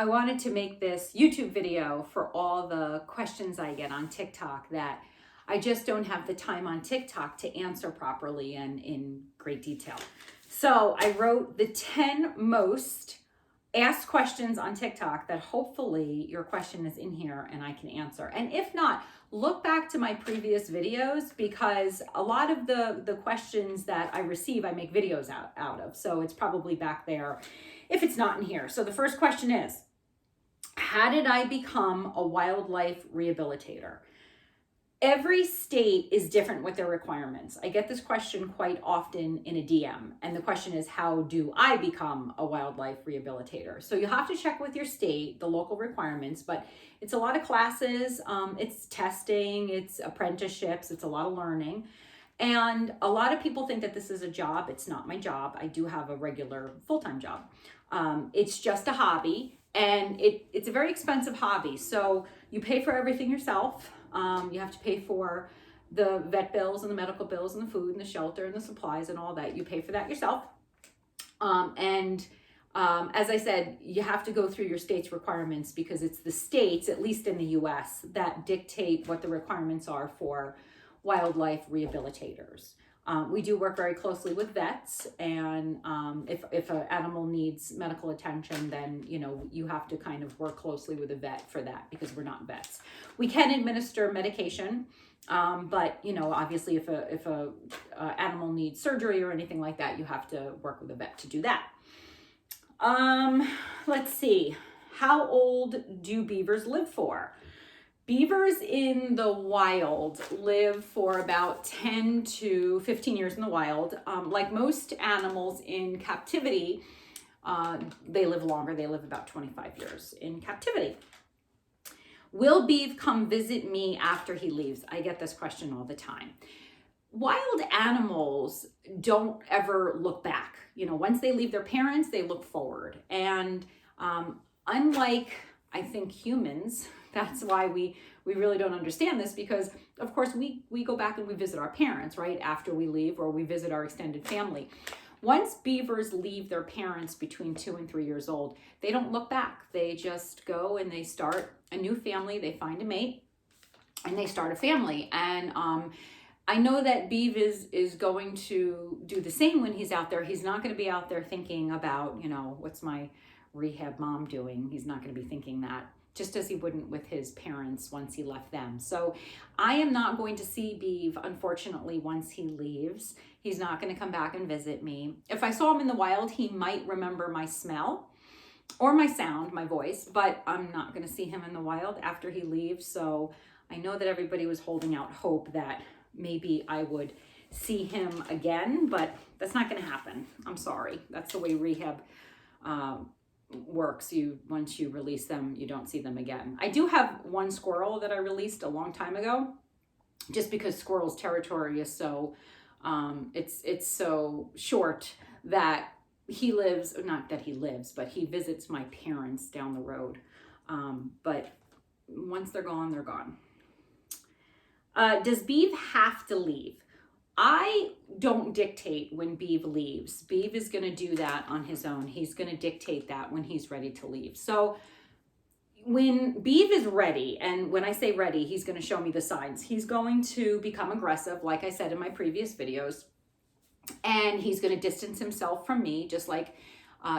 I wanted to make this YouTube video for all the questions I get on TikTok that I just don't have the time on TikTok to answer properly and in great detail. So I wrote the 10 most asked questions on TikTok that hopefully your question is in here and I can answer. And if not, look back to my previous videos, because a lot of the questions that I receive, I make videos out of. So it's probably back there if it's not in here. So the first question is, how did I become a wildlife rehabilitator? Every state is different with their requirements. I get this question quite often in a DM. And the question is, how do I become a wildlife rehabilitator? So you have to check with your state, the local requirements, but it's a lot of classes, it's testing, it's apprenticeships, it's a lot of learning. And a lot of people think that this is a job. It's not my job. I do have a regular full-time job. It's just a hobby, and it's a very expensive hobby. So you pay for everything yourself. You have to pay for the vet bills and the medical bills and the food and the shelter and the supplies and all that. You pay for that yourself. As I said, you have to go through your state's requirements, because it's the states, at least in the US, that dictate what the requirements are for wildlife rehabilitators. We do work very closely with vets, and if an animal needs medical attention, then you have to kind of work closely with a vet for that, because we're not vets. We can administer medication, but obviously if a animal needs surgery or anything like that, you have to work with a vet to do that. Let's see. How old do beavers live for? Beavers in the wild live for about 10 to 15 years in the wild. Like most animals in captivity, they live longer. They live about 25 years in captivity. Will Beav come visit me after he leaves? I get this question all the time. Wild animals don't ever look back. Once they leave their parents, they look forward. And unlike, I think, humans, that's why we really don't understand this, because of course we go back and we visit our parents right after we leave, or we visit our extended family. Once beavers leave their parents between 2 and 3 years old, they don't look back. They just go and they start a new family. They find a mate and they start a family. And I know that Beav is going to do the same when he's out there. He's not going to be out there thinking about, what's my rehab mom doing? He's not going to be thinking that, just as he wouldn't with his parents once he left them. So I am not going to see Beav, unfortunately, once he leaves. He's not going to come back and visit me. If I saw him in the wild, he might remember my smell or my sound, my voice, but I'm not going to see him in the wild after he leaves. So I know that everybody was holding out hope that maybe I would see him again, but that's not going to happen. I'm sorry. That's the way rehab works. Once you release them, you don't see them again. I do have one squirrel that I released a long time ago, just because squirrel's territory is so it's so short that he lives, not that he lives, but he visits my parents down the road. But once they're gone, they're gone. Does Beav have to leave? I don't dictate when Beav leaves. Beav is going to do that on his own. He's going to dictate that when he's ready to leave. So when Beav is ready, and when I say ready, he's going to show me the signs. He's going to become aggressive, like I said in my previous videos, and he's going to distance himself from me, just like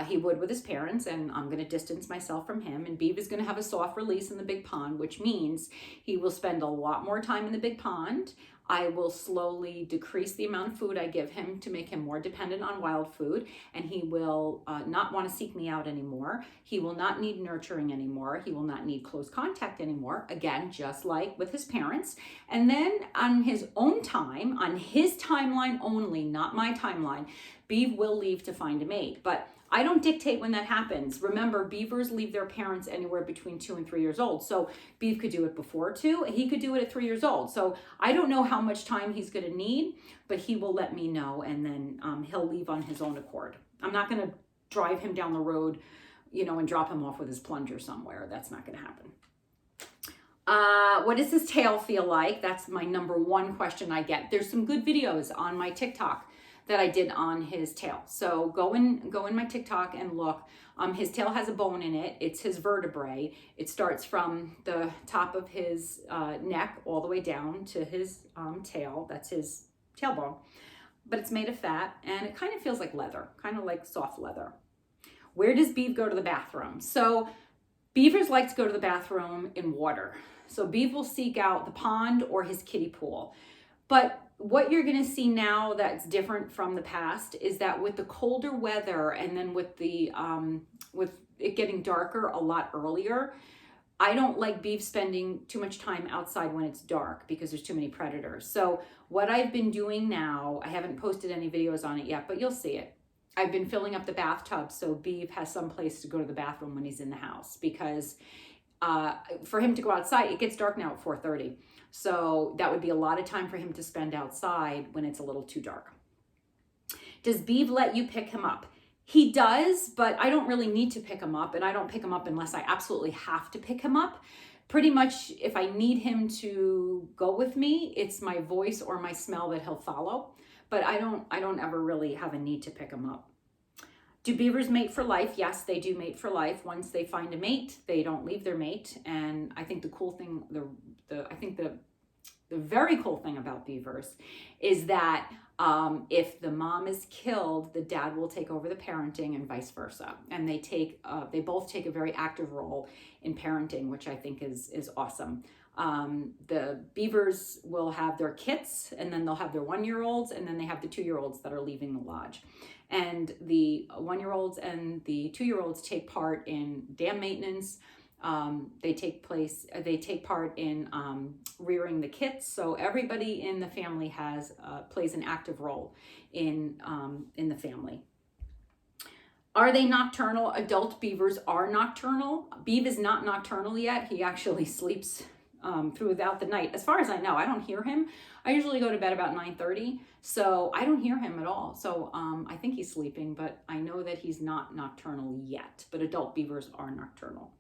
he would with his parents, and I'm going to distance myself from him. And Beav is going to have a soft release in the big pond, which means he will spend a lot more time in the big pond. I will slowly decrease the amount of food I give him to make him more dependent on wild food, and he will not want to seek me out anymore. He will not need nurturing anymore. He will not need close contact anymore. Again, just like with his parents. And then on his own time, on his timeline only, not my timeline, Beav will leave to find a mate. But I don't dictate when that happens. Remember, beavers leave their parents anywhere between 2 and 3 years old. So Beav could do it before 2. He could do it at 3 years old. So I don't know how much time he's going to need, but he will let me know, and then he'll leave on his own accord. I'm not going to drive him down the road, and drop him off with his plunger somewhere. That's not going to happen. What does his tail feel like? That's my number one question I get. There's some good videos on my TikTok that I did on his tail. So go in my TikTok and look. His tail has a bone in it. It's his vertebrae. It starts from the top of his neck all the way down to his tail. That's his tailbone. But it's made of fat, and it kind of feels like leather, kind of like soft leather. Where does Beav go to the bathroom? So Beavers like to go to the bathroom in water. So Beav will seek out the pond or his kiddie pool. But what you're going to see now that's different from the past is that with the colder weather, and then with it getting darker a lot earlier, I don't like Beav spending too much time outside when it's dark because there's too many predators. So what I've been doing now, I haven't posted any videos on it yet, but you'll see it. I've been filling up the bathtub so Beav has some place to go to the bathroom when he's in the house, because for him to go outside, it gets dark now at 4:30. So that would be a lot of time for him to spend outside when it's a little too dark. Does Beav let you pick him up? He does, but I don't really need to pick him up, and I don't pick him up unless I absolutely have to pick him up. Pretty much if I need him to go with me, it's my voice or my smell that he'll follow, but I don't ever really have a need to pick him up. Do beavers mate for life? Yes, they do mate for life. Once they find a mate, they don't leave their mate. And I think the cool thing, the very cool thing about beavers is that if the mom is killed, the dad will take over the parenting and vice versa. And they both take a very active role in parenting, which I think is awesome. The beavers will have their kits, and then they'll have their 1-year-olds, and then they have the 2-year-olds that are leaving the lodge. And the 1-year-olds and the 2-year-olds take part in dam maintenance. They take part in rearing the kits. So everybody in the family plays an active role in the family. Are they nocturnal? Adult beavers are nocturnal. Beav is not nocturnal yet. He actually sleeps throughout the night. As far as I know, I don't hear him. I usually go to bed about 9:30, so I don't hear him at all. So I think he's sleeping, but I know that he's not nocturnal yet. But adult beavers are nocturnal.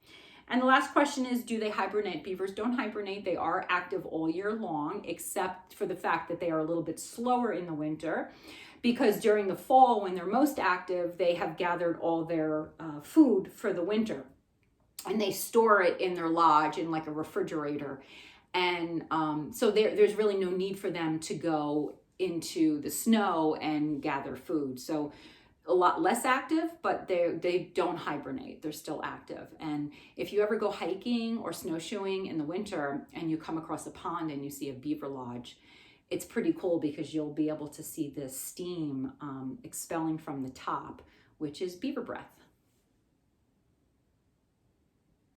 And the last question is, do they hibernate? Beavers don't hibernate. They are active all year long, except for the fact that they are a little bit slower in the winter, because during the fall, when they're most active, they have gathered all their food for the winter. And they store it in their lodge in like a refrigerator. And so there's really no need for them to go into the snow and gather food. So a lot less active, but they don't hibernate. They're still active. And if you ever go hiking or snowshoeing in the winter and you come across a pond and you see a beaver lodge, it's pretty cool because you'll be able to see the steam expelling from the top, which is beaver breath.